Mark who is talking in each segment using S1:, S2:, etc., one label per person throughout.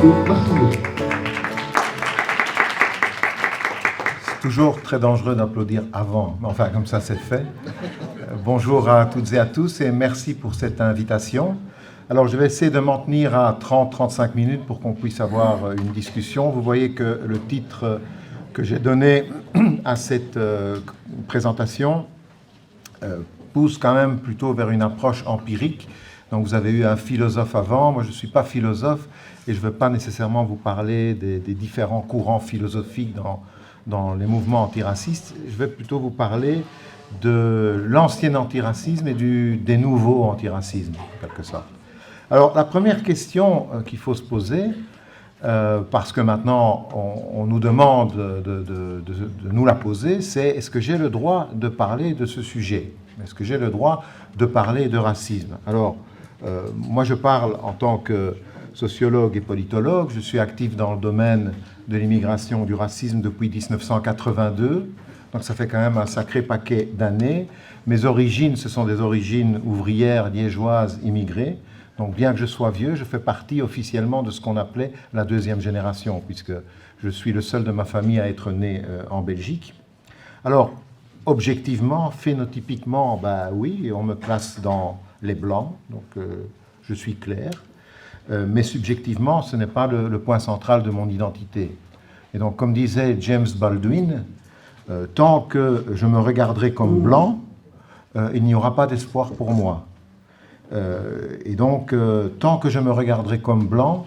S1: Bartholé.
S2: C'est toujours très dangereux d'applaudir avant, mais enfin, comme ça, c'est fait. Bonjour à toutes et à tous et merci pour cette invitation. Alors, je vais essayer de m'en tenir à 30-35 minutes pour qu'on puisse avoir une discussion. Vous voyez que le titre que j'ai donné à cette présentation pousse quand même plutôt vers une approche empirique. Donc, vous avez eu un philosophe avant. Moi, je ne suis pas philosophe et je ne veux pas nécessairement vous parler des différents courants philosophiques dans les mouvements antiracistes. Je vais plutôt vous parler de l'ancien antiracisme et des nouveaux antiracismes, en quelque sorte. Alors, la première question qu'il faut se poser, parce que maintenant on nous demande de nous la poser, c'est est-ce que j'ai le droit de parler de ce sujet? Est-ce que j'ai le droit de parler de racisme? Alors, moi je parle en tant que sociologue et politologue, je suis actif dans le domaine de l'immigration, du racisme depuis 1982, donc ça fait quand même un sacré paquet d'années. Mes origines, ce sont des origines ouvrières liégeoises immigrées. Donc, bien que je sois vieux, je fais partie officiellement de ce qu'on appelait la deuxième génération, puisque je suis le seul de ma famille à être né en Belgique. Alors, objectivement, phénotypiquement, ben oui, on me place dans les blancs, donc je suis clair. Mais subjectivement, ce n'est pas le point central de mon identité. Et donc, comme disait James Baldwin, tant que je me regarderai comme blanc, il n'y aura pas d'espoir pour moi. Et donc, tant que je me regarderai comme blanc,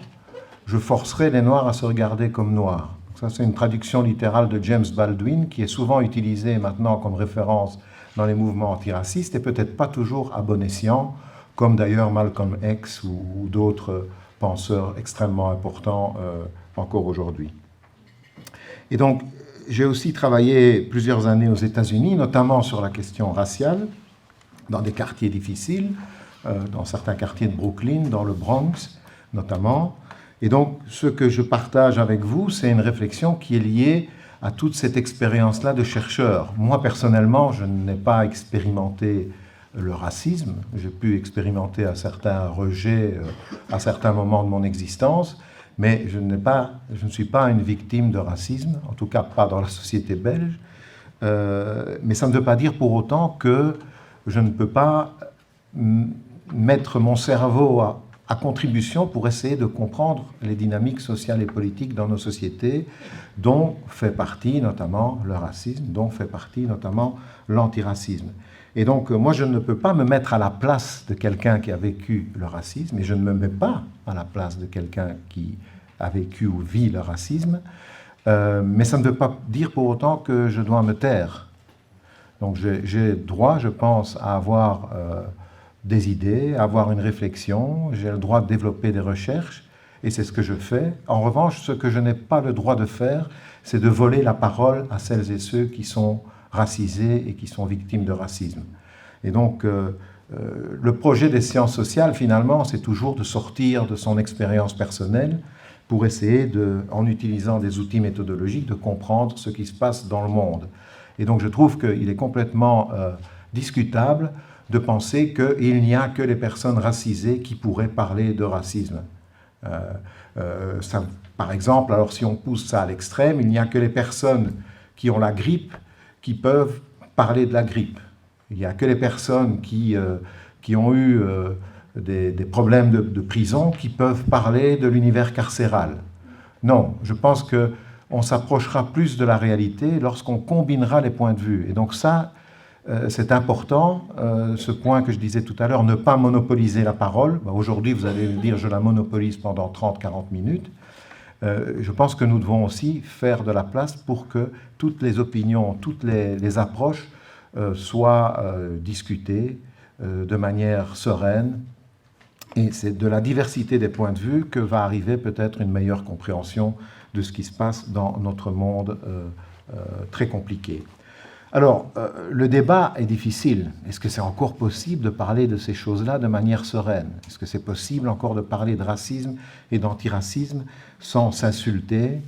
S2: je forcerai les Noirs à se regarder comme noirs. Ça, c'est une traduction littérale de James Baldwin qui est souvent utilisée maintenant comme référence dans les mouvements antiracistes et peut-être pas toujours à bon escient, comme d'ailleurs Malcolm X ou d'autres penseurs extrêmement importants encore aujourd'hui. Et donc, j'ai aussi travaillé plusieurs années aux États-Unis, notamment sur la question raciale, dans des quartiers difficiles, dans certains quartiers de Brooklyn, dans le Bronx notamment. Et donc, ce que je partage avec vous, c'est une réflexion qui est liée à toute cette expérience-là de chercheur. Moi, personnellement, je n'ai pas expérimenté le racisme. J'ai pu expérimenter un certain rejet à certains moments de mon existence, mais je ne suis pas une victime de racisme, en tout cas pas dans la société belge. Mais ça ne veut pas dire pour autant que je ne peux pas mettre mon cerveau à contribution pour essayer de comprendre les dynamiques sociales et politiques dans nos sociétés, dont fait partie notamment le racisme, dont fait partie notamment l'antiracisme. Et donc, moi, je ne peux pas me mettre à la place de quelqu'un qui a vécu le racisme, et je ne me mets pas à la place de quelqu'un qui a vécu ou vit le racisme, mais ça ne veut pas dire pour autant que je dois me taire. Donc, j'ai droit, je pense, à avoir des idées, avoir une réflexion, j'ai le droit de développer des recherches, et c'est ce que je fais. En revanche, ce que je n'ai pas le droit de faire, c'est de voler la parole à celles et ceux qui sont racisés et qui sont victimes de racisme. Et donc, le projet des sciences sociales, finalement, c'est toujours de sortir de son expérience personnelle pour essayer, en utilisant des outils méthodologiques, de comprendre ce qui se passe dans le monde. Et donc, je trouve qu'il est complètement discutable de penser qu'il n'y a que les personnes racisées qui pourraient parler de racisme. Par exemple, alors si on pousse ça à l'extrême, il n'y a que les personnes qui ont la grippe qui peuvent parler de la grippe. Il n'y a que les personnes qui ont eu des problèmes de prison qui peuvent parler de l'univers carcéral. Non, je pense qu'on s'approchera plus de la réalité lorsqu'on combinera les points de vue. Et donc ça, c'est important, ce point que je disais tout à l'heure, ne pas monopoliser la parole. Aujourd'hui, vous allez me dire, je la monopolise pendant 30-40 minutes. Je pense que nous devons aussi faire de la place pour que toutes les opinions, toutes les approches soient discutées de manière sereine. Et c'est de la diversité des points de vue que va arriver peut-être une meilleure compréhension de ce qui se passe dans notre monde très compliqué. Alors, le débat est difficile. Est-ce que c'est encore possible de parler de ces choses-là de manière sereine? Est-ce que c'est possible encore de parler de racisme et d'antiracisme sans s'insulter,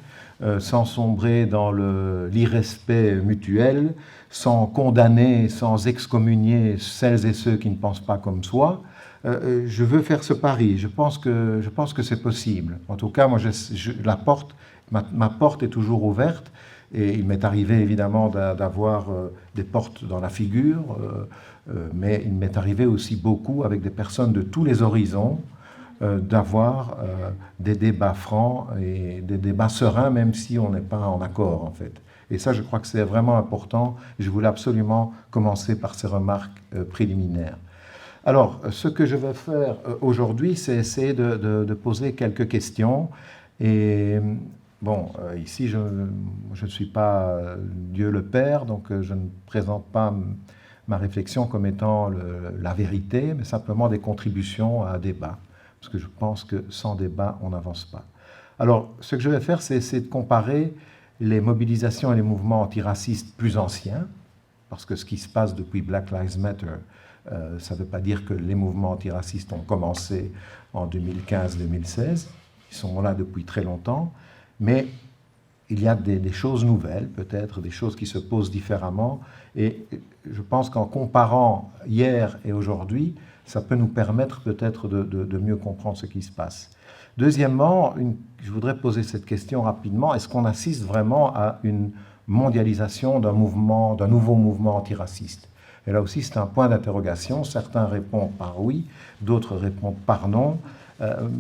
S2: sans sombrer dans l'irrespect mutuel, sans condamner, sans excommunier celles et ceux qui ne pensent pas comme soi. Je veux faire ce pari. Je pense que c'est possible. En tout cas, moi, ma porte est toujours ouverte. Et il m'est arrivé évidemment d'avoir des portes dans la figure, mais il m'est arrivé aussi beaucoup avec des personnes de tous les horizons d'avoir des débats francs et des débats sereins, même si on n'est pas en accord en fait. Et ça, je crois que c'est vraiment important. Je voulais absolument commencer par ces remarques préliminaires. Alors, ce que je vais faire aujourd'hui, c'est essayer de poser quelques questions. Et bon, ici, je ne suis pas Dieu le Père, donc je ne présente pas ma réflexion comme étant la vérité, mais simplement des contributions à un débat. Parce que je pense que sans débat, on n'avance pas. Alors, ce que je vais faire, c'est essayer de comparer les mobilisations et les mouvements antiracistes plus anciens, parce que ce qui se passe depuis Black Lives Matter, ça ne veut pas dire que les mouvements antiracistes ont commencé en 2015-2016, ils sont là depuis très longtemps, mais il y a des choses nouvelles, peut-être, des choses qui se posent différemment, et je pense qu'en comparant hier et aujourd'hui, ça peut nous permettre peut-être de mieux comprendre ce qui se passe. Deuxièmement, je voudrais poser cette question rapidement, est-ce qu'on assiste vraiment à une mondialisation d'un nouveau mouvement antiraciste? Et là aussi, c'est un point d'interrogation. Certains répondent par oui, d'autres répondent par non.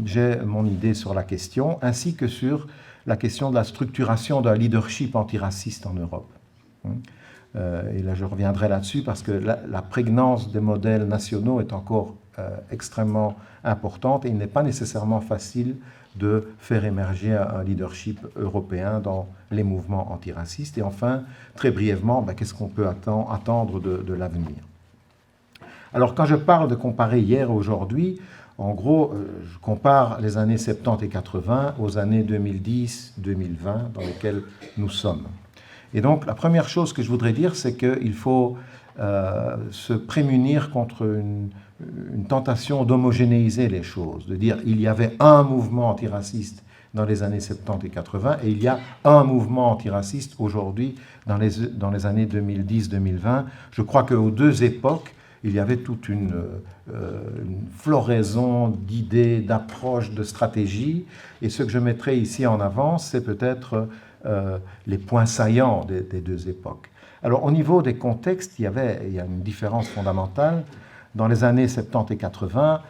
S2: J'ai mon idée sur la question, ainsi que sur la question de la structuration d'un leadership antiraciste en Europe. Et là, je reviendrai là-dessus parce que la prégnance des modèles nationaux est encore extrêmement importante et il n'est pas nécessairement facile de faire émerger un leadership européen dans les mouvements antiracistes. Et enfin, très brièvement, qu'est-ce qu'on peut attendre de l'avenir? Alors, quand je parle de comparer hier et aujourd'hui, en gros, je compare les années 70 et 80 aux années 2010-2020 dans lesquelles nous sommes. Et donc, la première chose que je voudrais dire, c'est qu'il faut se prémunir contre une tentation d'homogénéiser les choses, de dire il y avait un mouvement antiraciste dans les années 70 et 80 et il y a un mouvement antiraciste aujourd'hui dans les années 2010-2020. Je crois qu'aux deux époques, il y avait toute une floraison d'idées, d'approches, de stratégies. Et ce que je mettrai ici en avant, c'est peut-être les points saillants des deux époques. Alors, au niveau des contextes, il y a une différence fondamentale. Dans les années 70 et 80,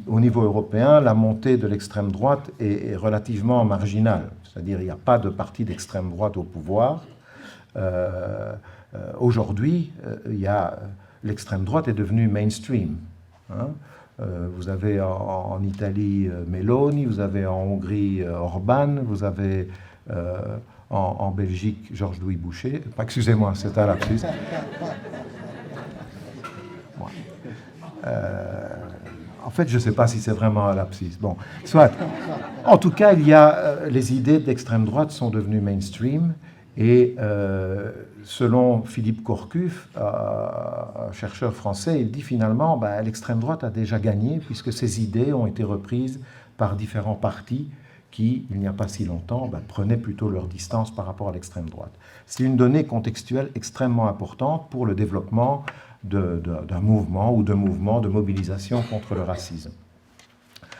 S2: au niveau européen, la montée de l'extrême droite est relativement marginale. C'est-à-dire, il n'y a pas de parti d'extrême droite au pouvoir. Aujourd'hui, l'extrême droite est devenue mainstream. Vous avez en Italie Meloni, vous avez en Hongrie Orban, vous avez en Belgique Georges-Louis Boucher. Excusez-moi, c'est un lapsus. En fait, je ne sais pas si c'est vraiment un lapsus. Bon, soit. En tout cas, les idées d'extrême droite sont devenues mainstream. Et selon Philippe Corcuff, un chercheur français, il dit finalement l'extrême droite a déjà gagné puisque ces idées ont été reprises par différents partis qui, il n'y a pas si longtemps, prenaient plutôt leur distance par rapport à l'extrême droite. C'est une donnée contextuelle extrêmement importante pour le développement d'un mouvement ou de mouvements de mobilisation contre le racisme.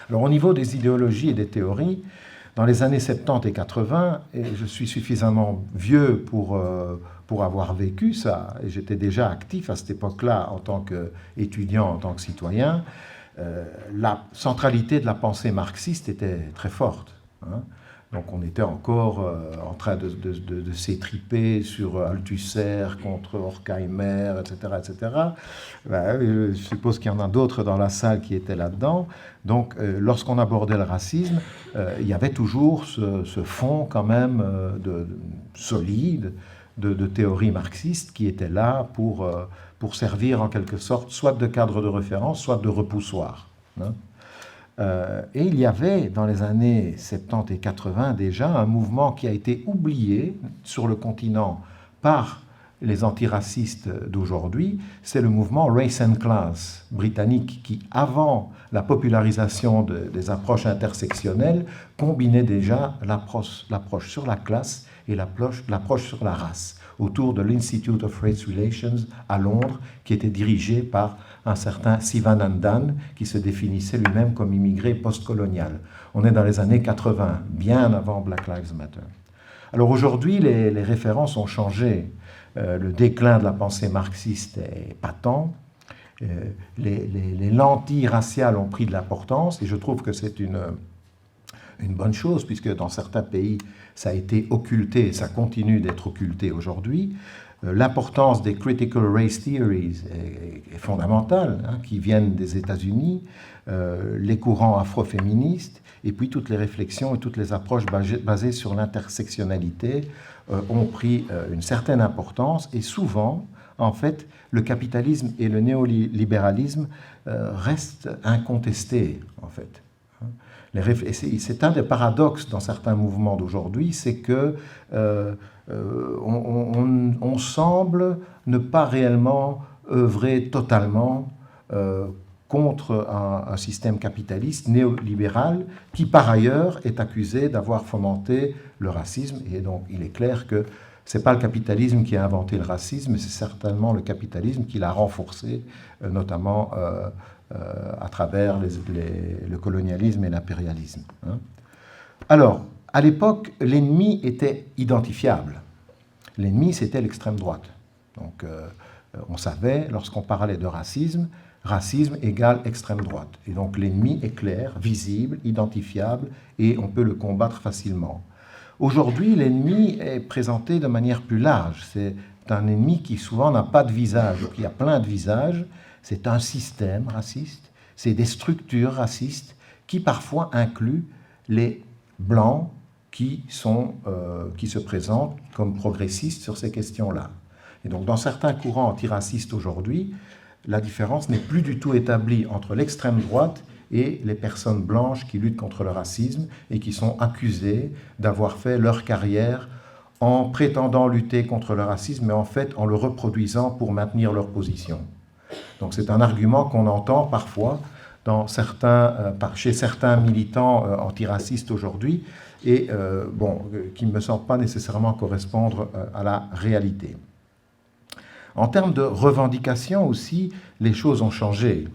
S2: Alors au niveau des idéologies et des théories, dans les années 70 et 80, et je suis suffisamment vieux pour avoir vécu ça, et j'étais déjà actif à cette époque-là en tant qu'étudiant, en tant que citoyen, la centralité de la pensée marxiste était très forte. Donc on était encore en train de s'étriper sur Althusser contre Horkheimer, etc. etc. Je suppose qu'il y en a d'autres dans la salle qui étaient là-dedans. Donc lorsqu'on abordait le racisme, il y avait toujours ce fond quand même solide de théorie marxiste qui était là pour servir en quelque sorte soit de cadre de référence, soit de repoussoir. Et il y avait, dans les années 70 et 80 déjà, un mouvement qui a été oublié sur le continent par les antiracistes d'aujourd'hui, c'est le mouvement Race and Class britannique qui, avant la popularisation des approches intersectionnelles, combinait déjà l'approche sur la classe et l'approche sur la race, autour de l'Institute of Race Relations à Londres, qui était dirigé par un certain Sivanandan, qui se définissait lui-même comme immigré postcolonial. On est dans les années 80, bien avant Black Lives Matter. Alors aujourd'hui, les références ont changé. Le déclin de la pensée marxiste est patent. Les lentilles raciales ont pris de l'importance, et je trouve que c'est une bonne chose, puisque dans certains pays, ça a été occulté, et ça continue d'être occulté aujourd'hui. L'importance des critical race theories est fondamentale, hein, qui viennent des États-Unis, les courants afroféministes, et puis toutes les réflexions et toutes les approches basées sur l'intersectionnalité ont pris une certaine importance, et souvent, en fait, le capitalisme et le néolibéralisme restent incontestés, en fait. C'est un des paradoxes dans certains mouvements d'aujourd'hui, c'est que on semble ne pas réellement œuvrer totalement contre un système capitaliste néolibéral qui, par ailleurs, est accusé d'avoir fomenté le racisme. Et donc, il est clair que ce n'est pas le capitalisme qui a inventé le racisme, mais c'est certainement le capitalisme qui l'a renforcé, notamment à travers le colonialisme et l'impérialisme. Hein. Alors, à l'époque, l'ennemi était identifiable. L'ennemi, c'était l'extrême droite. Donc, on savait, lorsqu'on parlait de racisme, racisme égale extrême droite. Et donc, l'ennemi est clair, visible, identifiable, et on peut le combattre facilement. Aujourd'hui, l'ennemi est présenté de manière plus large. C'est un ennemi qui souvent n'a pas de visage, donc il y a plein de visages. C'est un système raciste, c'est des structures racistes qui parfois incluent les blancs qui se présentent comme progressistes sur ces questions-là. Et donc dans certains courants antiracistes aujourd'hui, la différence n'est plus du tout établie entre l'extrême droite et les personnes blanches qui luttent contre le racisme et qui sont accusées d'avoir fait leur carrière en prétendant lutter contre le racisme, mais en fait en le reproduisant pour maintenir leur position. Donc c'est un argument qu'on entend parfois chez certains militants antiracistes aujourd'hui et qui ne me semble pas nécessairement correspondre à la réalité. En termes de revendications aussi, les choses ont changé.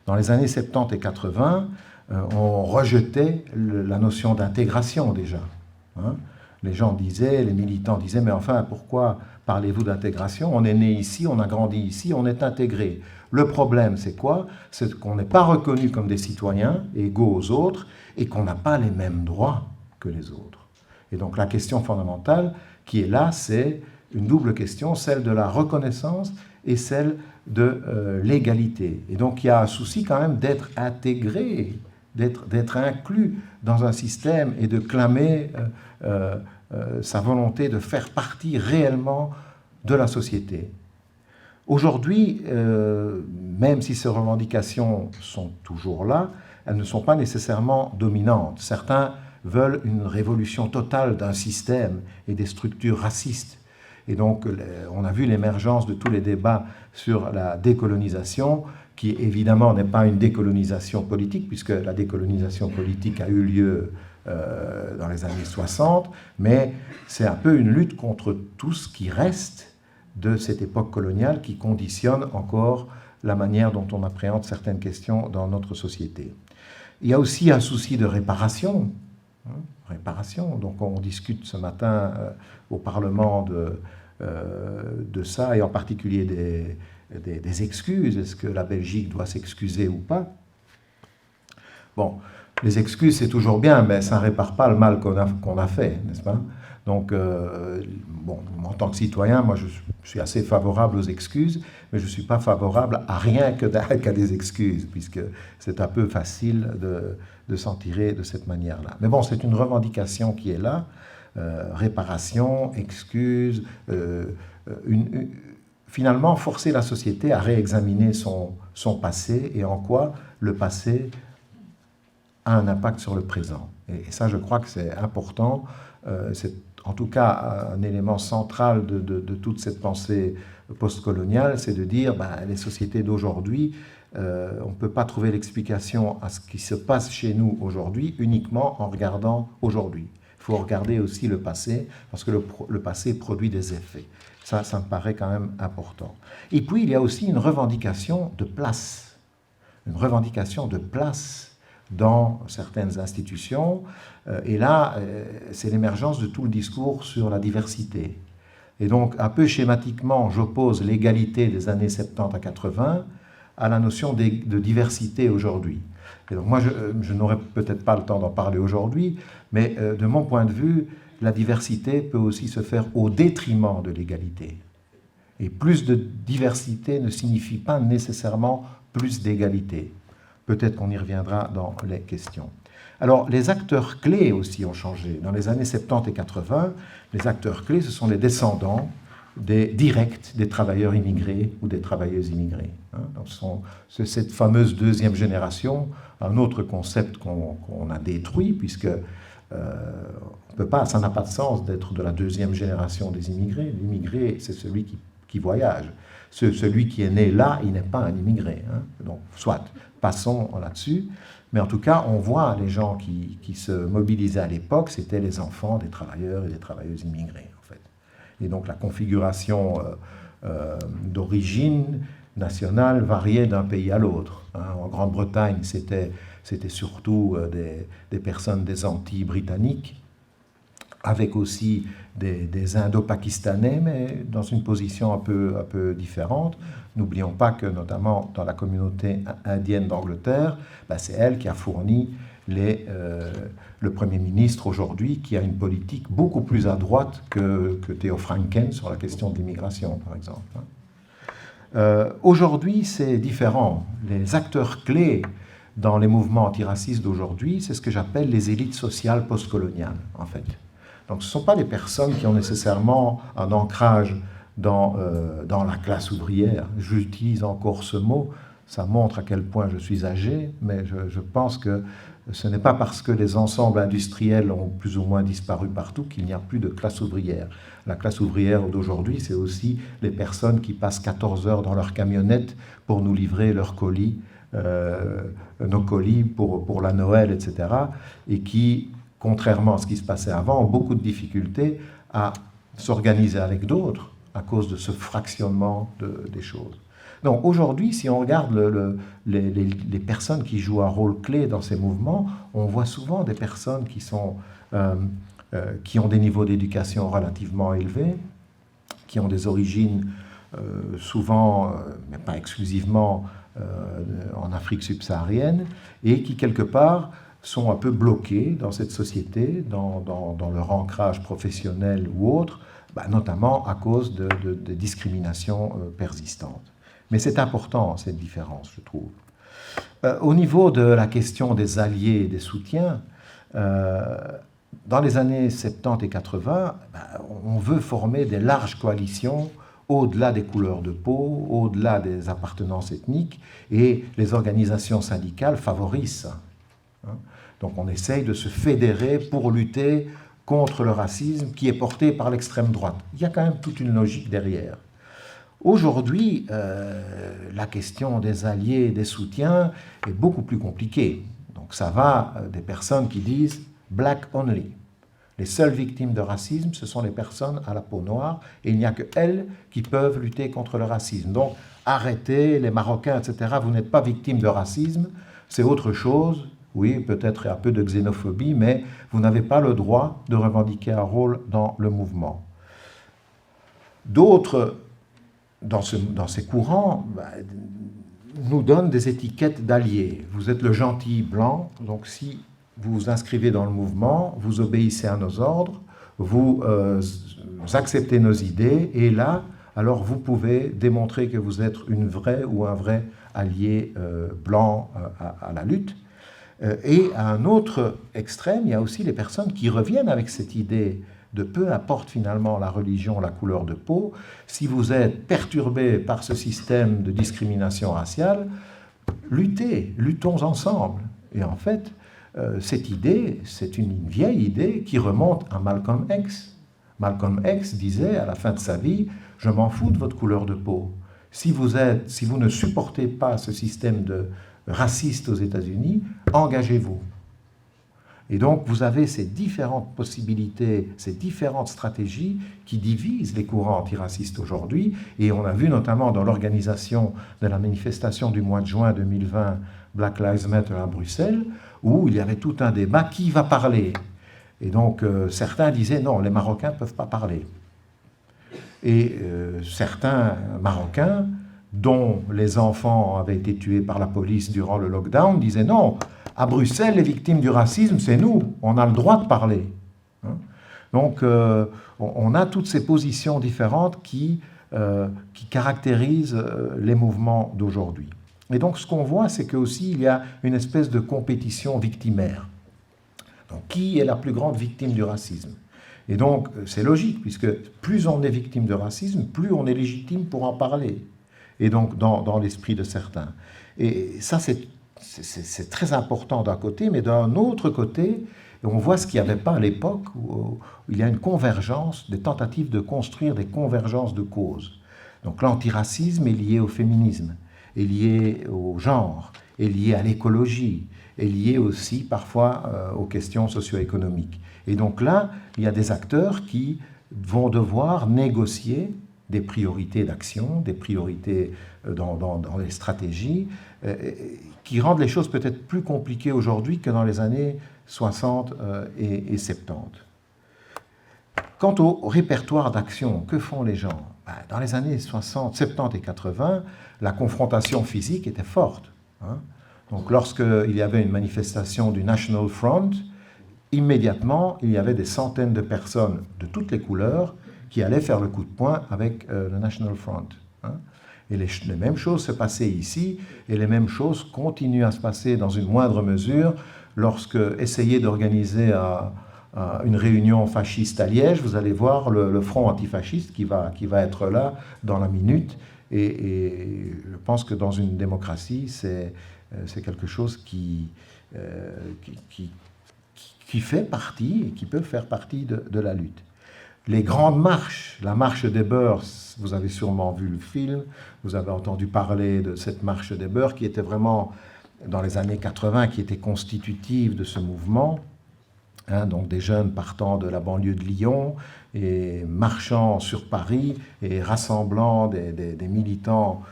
S2: Dans les années 70 et 80, on rejetait la notion d'intégration déjà. Hein. Les gens disaient, les militants disaient, mais enfin, pourquoi parlez-vous d'intégration? On est né ici, on a grandi ici, on est intégré. Le problème, c'est quoi? C'est qu'on n'est pas reconnu comme des citoyens égaux aux autres et qu'on n'a pas les mêmes droits que les autres. Et donc la question fondamentale qui est là, c'est une double question, celle de la reconnaissance et celle de l'égalité. Et donc il y a un souci quand même d'être intégré, d'être inclus dans un système et de clamer sa volonté de faire partie réellement de la société. Aujourd'hui, même si ces revendications sont toujours là, elles ne sont pas nécessairement dominantes. Certains veulent une révolution totale d'un système et des structures racistes. Et donc, on a vu l'émergence de tous les débats sur la décolonisation, qui évidemment n'est pas une décolonisation politique, puisque la décolonisation politique a eu lieu dans les années 60, mais c'est un peu une lutte contre tout ce qui reste de cette époque coloniale qui conditionne encore la manière dont on appréhende certaines questions dans notre société. Il y a aussi un souci de réparation. Réparation. Donc on discute ce matin au Parlement de ça, et en particulier des excuses. Est-ce que la Belgique doit s'excuser ou pas? Bon, les excuses, c'est toujours bien, mais ça ne répare pas le mal qu'on a fait, n'est-ce pas? Donc, en tant que citoyen, moi, je suis assez favorable aux excuses, mais je ne suis pas favorable à rien qu'à des excuses, puisque c'est un peu facile de s'en tirer de cette manière-là. Mais bon, c'est une revendication qui est là, réparation, excuses, finalement, forcer la société à réexaminer son passé et en quoi le passé a un impact sur le présent. Et ça, je crois que c'est important. C'est en tout cas, un élément central de toute cette pensée postcoloniale, c'est de dire les sociétés d'aujourd'hui, on ne peut pas trouver l'explication à ce qui se passe chez nous aujourd'hui uniquement en regardant aujourd'hui. Il faut regarder aussi le passé, parce que le passé produit des effets. Ça me paraît quand même important. Et puis, il y a aussi une revendication de place. Une revendication de place dans certaines institutions. Et là, c'est l'émergence de tout le discours sur la diversité. Et donc, un peu schématiquement, j'oppose l'égalité des années 70 à 80 à la notion de diversité aujourd'hui. Et donc moi, je n'aurai peut-être pas le temps d'en parler aujourd'hui, mais de mon point de vue, la diversité peut aussi se faire au détriment de l'égalité. Et plus de diversité ne signifie pas nécessairement plus d'égalité. Peut-être qu'on y reviendra dans les questions. Alors, les acteurs clés aussi ont changé. Dans les années 70 et 80, les acteurs clés, ce sont les descendants directs des travailleurs immigrés ou des travailleuses immigrées. C'est cette fameuse deuxième génération, un autre concept qu'on a détruit, puisque on peut pas, ça n'a pas de sens d'être de la deuxième génération des immigrés. L'immigré, c'est celui qui voyage. Celui qui est né là, il n'est pas un immigré. Donc, soit, passons là-dessus. Mais en tout cas, on voit les gens qui se mobilisaient à l'époque, c'était les enfants des travailleurs et des travailleuses immigrés, en fait. Et donc, la configuration d'origine nationale variait d'un pays à l'autre. En Grande-Bretagne, c'était surtout des personnes des Antilles britanniques, avec aussi des Indo-Pakistanais, mais dans une position un peu différente. N'oublions pas que, notamment dans la communauté indienne d'Angleterre, c'est elle qui a fourni le Premier ministre aujourd'hui, qui a une politique beaucoup plus à droite que Theo Franken sur la question de l'immigration, par exemple. Aujourd'hui, c'est différent. Les acteurs clés dans les mouvements antiracistes d'aujourd'hui, c'est ce que j'appelle les élites sociales postcoloniales, en fait. Donc ce ne sont pas des personnes qui ont nécessairement un ancrage dans la classe ouvrière. J'utilise encore ce mot, ça montre à quel point je suis âgé, mais je pense que ce n'est pas parce que les ensembles industriels ont plus ou moins disparu partout qu'il n'y a plus de classe ouvrière. La classe ouvrière d'aujourd'hui, c'est aussi les personnes qui passent 14 heures dans leur camionnette pour nous livrer leurs colis, nos colis pour la Noël, etc., et qui, contrairement à ce qui se passait avant, ont beaucoup de difficultés à s'organiser avec d'autres à cause de ce fractionnement des choses. Donc aujourd'hui, si on regarde les personnes qui jouent un rôle clé dans ces mouvements, on voit souvent des personnes qui ont des niveaux d'éducation relativement élevés, qui ont des origines souvent, mais pas exclusivement, en Afrique subsaharienne, et qui, quelque part, sont un peu bloqués dans cette société, dans leur ancrage professionnel ou autre, notamment à cause de discriminations persistantes. Mais c'est important, cette différence, je trouve. Au niveau de la question des alliés et des soutiens, dans les années 70 et 80, on veut former des larges coalitions au-delà des couleurs de peau, au-delà des appartenances ethniques, et les organisations syndicales favorisent ça. Donc on essaye de se fédérer pour lutter contre le racisme qui est porté par l'extrême droite. Il y a quand même toute une logique derrière. Aujourd'hui, la question des alliés et des soutiens est beaucoup plus compliquée. Donc ça va des personnes qui disent « black only ». Les seules victimes de racisme, ce sont les personnes à la peau noire, et il n'y a que elles qui peuvent lutter contre le racisme. Donc arrêtez les Marocains, etc. Vous n'êtes pas victime de racisme, c'est autre chose. Oui, peut-être un peu de xénophobie, mais vous n'avez pas le droit de revendiquer un rôle dans le mouvement. D'autres, dans ces courants, nous donnent des étiquettes d'alliés. Vous êtes le gentil blanc, donc si vous vous inscrivez dans le mouvement, vous obéissez à nos ordres, vous acceptez nos idées, et là, alors vous pouvez démontrer que vous êtes une vraie ou un vrai allié blanc à la lutte. Et à un autre extrême, il y a aussi les personnes qui reviennent avec cette idée de peu importe finalement la religion, la couleur de peau, si vous êtes perturbé par ce système de discrimination raciale, luttons ensemble. Et en fait, cette idée, c'est une vieille idée qui remonte à Malcolm X. Malcolm X disait à la fin de sa vie, je m'en fous de votre couleur de peau. Si vous ne supportez pas ce système raciste aux États-Unis, engagez-vous. Et donc, vous avez ces différentes possibilités, ces différentes stratégies qui divisent les courants antiracistes aujourd'hui. Et on a vu notamment dans l'organisation de la manifestation du mois de juin 2020, Black Lives Matter à Bruxelles, où il y avait tout un débat, qui va parler? Et donc, certains disaient, non, les Marocains ne peuvent pas parler. Et certains Marocains, dont les enfants avaient été tués par la police durant le lockdown, disaient, non, à Bruxelles, les victimes du racisme, c'est nous, on a le droit de parler. Donc, on a toutes ces positions différentes qui caractérisent les mouvements d'aujourd'hui. Et donc, ce qu'on voit, c'est qu'aussi, il y a une espèce de compétition victimaire. Donc, qui est la plus grande victime du racisme? Et donc, c'est logique, puisque plus on est victime de racisme, plus on est légitime pour en parler. Et donc, dans l'esprit de certains. Et ça, c'est très important d'un côté, mais d'un autre côté, on voit ce qu'il n'y avait pas à l'époque, où il y a une convergence, des tentatives de construire des convergences de causes. Donc l'antiracisme est lié au féminisme, est lié au genre, est lié à l'écologie, est lié aussi parfois aux questions socio-économiques. Et donc là, il y a des acteurs qui vont devoir négocier des priorités d'action, des priorités dans les stratégies, qui rendent les choses peut-être plus compliquées aujourd'hui que dans les années 60 et 70. Quant au répertoire d'action, que font les gens? Dans les années 60, 70 et 80, la confrontation physique était forte. Donc lorsqu'il y avait une manifestation du National Front, immédiatement, il y avait des centaines de personnes de toutes les couleurs qui allaient faire le coup de poing avec le National Front. Et les mêmes choses se passaient ici, et les mêmes choses continuent à se passer dans une moindre mesure lorsque essayer d'organiser une réunion fasciste à Liège, vous allez voir le front antifasciste qui va être là dans la minute. Et je pense que dans une démocratie, c'est quelque chose qui fait partie et qui peut faire partie de la lutte. Les grandes marches, la marche des beurs, vous avez sûrement vu le film, vous avez entendu parler de cette marche des beurs qui était vraiment, dans les années 80, qui était constitutive de ce mouvement. Donc des jeunes partant de la banlieue de Lyon et marchant sur Paris et rassemblant des militants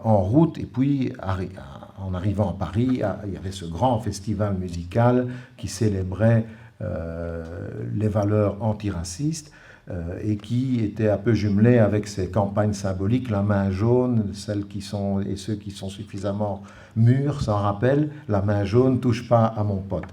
S2: en route. Et puis, en arrivant à Paris, il y avait ce grand festival musical qui célébrait les valeurs antiracistes et qui était un peu jumelé avec ces campagnes symboliques, la main jaune, celles qui sont, et ceux qui sont suffisamment mûrs s'en rappellent, la main jaune, touche pas à mon pote.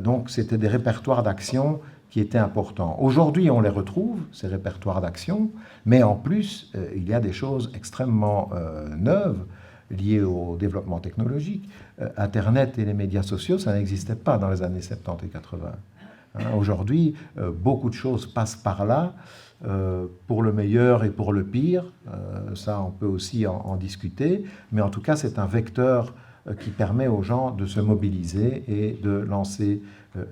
S2: Donc c'était des répertoires d'action qui étaient importants. Aujourd'hui, on les retrouve, ces répertoires d'action, mais en plus, il y a des choses extrêmement neuves liées au développement technologique. Internet et les médias sociaux, ça n'existait pas dans les années 70 et 80. Aujourd'hui, beaucoup de choses passent par là, pour le meilleur et pour le pire. Ça, on peut aussi en discuter, mais en tout cas, c'est un vecteur qui permet aux gens de se mobiliser et de lancer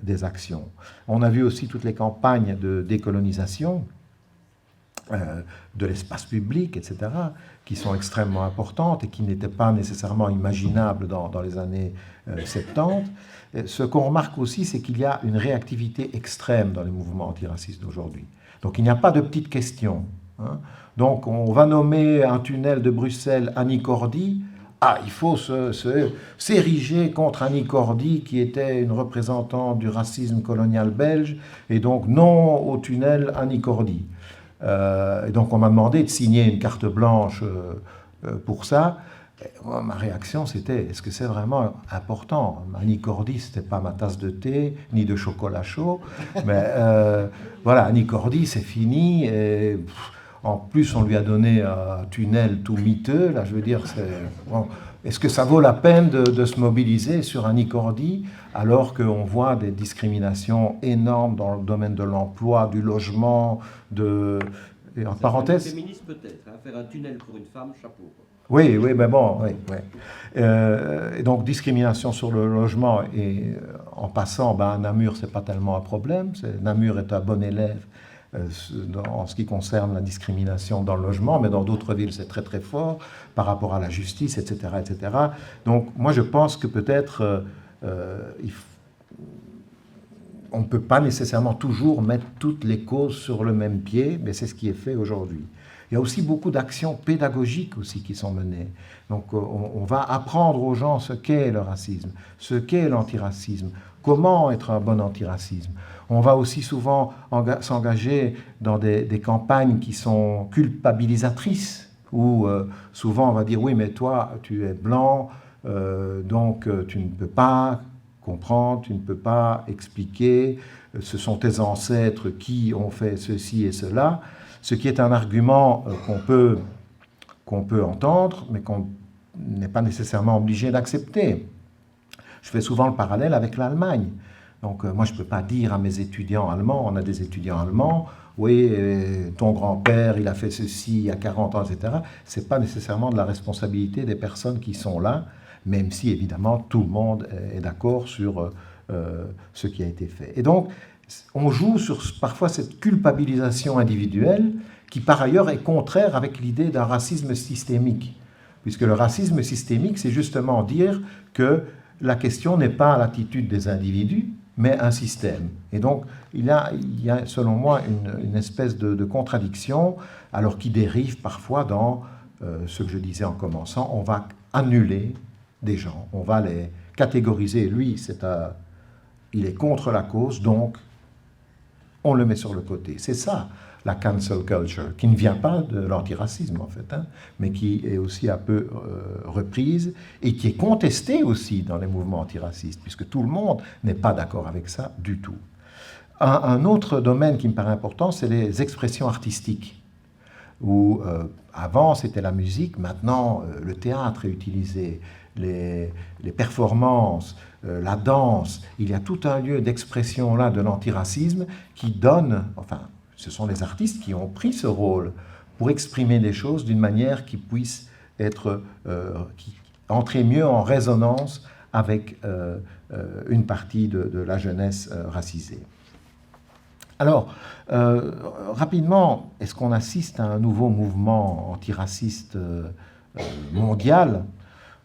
S2: des actions. On a vu aussi toutes les campagnes de décolonisation de l'espace public, etc., qui sont extrêmement importantes et qui n'étaient pas nécessairement imaginables dans les années 70. Ce qu'on remarque aussi, c'est qu'il y a une réactivité extrême dans les mouvements antiracistes d'aujourd'hui. Donc il n'y a pas de petites questions. Donc on va nommer un tunnel de Bruxelles Annie Cordy. Il faut s'ériger contre Annie Cordy, qui était une représentante du racisme colonial belge, et donc non au tunnel Annie Cordy. Et donc on m'a demandé de signer une carte blanche pour ça. Moi, ma réaction, c'était, est-ce que c'est vraiment important? Annie Cordy, ce n'était pas ma tasse de thé, ni de chocolat chaud. Mais voilà, Annie Cordy, c'est fini. Et, en plus, on lui a donné un tunnel tout miteux. Là, je veux dire, bon, est-ce que ça vaut la peine de se mobiliser sur Annie Cordy alors qu'on voit des discriminations énormes dans le domaine de l'emploi, du logement, et en parenthèse...
S1: Féministe peut-être, faire un tunnel pour une femme, chapeau.
S2: Oui, oui, mais bon, oui, oui. Et donc, discrimination sur le logement, et en passant, Namur, c'est pas tellement un problème. Namur est un bon élève en ce qui concerne la discrimination dans le logement, mais dans d'autres villes, c'est très très fort par rapport à la justice, etc., etc. Donc, moi, je pense que peut-être on ne peut pas nécessairement toujours mettre toutes les causes sur le même pied, mais c'est ce qui est fait aujourd'hui. Il y a aussi beaucoup d'actions pédagogiques aussi qui sont menées. Donc on va apprendre aux gens ce qu'est le racisme, ce qu'est l'antiracisme, comment être un bon antiracisme. On va aussi souvent s'engager dans des campagnes qui sont culpabilisatrices, où souvent on va dire oui mais toi tu es blanc, donc tu ne peux pas comprendre, tu ne peux pas expliquer, ce sont tes ancêtres qui ont fait ceci et cela, ce qui est un argument qu'on peut entendre, mais qu'on n'est pas nécessairement obligé d'accepter. Je fais souvent le parallèle avec l'Allemagne. Donc moi, je ne peux pas dire à mes étudiants allemands, on a des étudiants allemands, oui, ton grand-père, il a fait ceci il y a 40 ans, etc. Ce n'est pas nécessairement de la responsabilité des personnes qui sont là, même si, évidemment, tout le monde est d'accord sur ce qui a été fait. Et donc, on joue sur parfois cette culpabilisation individuelle qui, par ailleurs, est contraire avec l'idée d'un racisme systémique. Puisque le racisme systémique, c'est justement dire que la question n'est pas l'attitude des individus, mais un système. Et donc, il y a selon moi, une espèce de contradiction, alors qui dérive parfois dans ce que je disais en commençant, on va annuler des gens, on va les catégoriser. Lui, il est contre la cause, donc on le met sur le côté. C'est ça, la cancel culture, qui ne vient pas de l'antiracisme, en fait, hein, mais qui est aussi un peu reprise et qui est contestée aussi dans les mouvements antiracistes, puisque tout le monde n'est pas d'accord avec ça du tout. Un autre domaine qui me paraît important, c'est les expressions artistiques, où avant c'était la musique, maintenant le théâtre est utilisé, les performances, la danse, il y a tout un lieu d'expression là de l'antiracisme qui donne, enfin, ce sont les artistes qui ont pris ce rôle pour exprimer des choses d'une manière qui puisse entrer mieux en résonance avec une partie de la jeunesse racisée. Alors, rapidement, est-ce qu'on assiste à un nouveau mouvement antiraciste mondial ?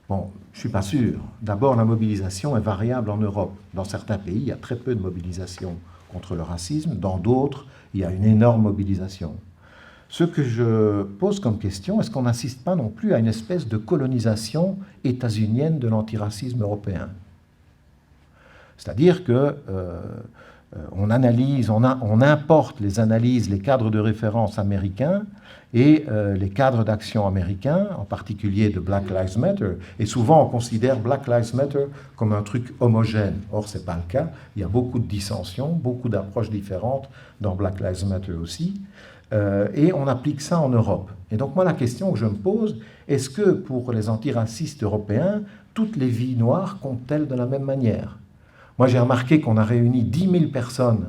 S2: Bon, je ne suis pas sûr. D'abord, la mobilisation est variable en Europe. Dans certains pays, il y a très peu de mobilisation contre le racisme. Dans d'autres, il y a une énorme mobilisation. Ce que je pose comme question, est-ce qu'on n'assiste pas non plus à une espèce de colonisation états-unienne de l'antiracisme européen ? C'est-à-dire que on analyse, on importe les analyses, les cadres de référence américains et les cadres d'action américains, en particulier de Black Lives Matter. Et souvent, on considère Black Lives Matter comme un truc homogène. Or, ce n'est pas le cas. Il y a beaucoup de dissensions, beaucoup d'approches différentes dans Black Lives Matter aussi. Et on applique ça en Europe. Et donc, moi, la question que je me pose, est-ce que pour les antiracistes européens, toutes les vies noires comptent-elles de la même manière ? Moi, j'ai remarqué qu'on a réuni 10 000 personnes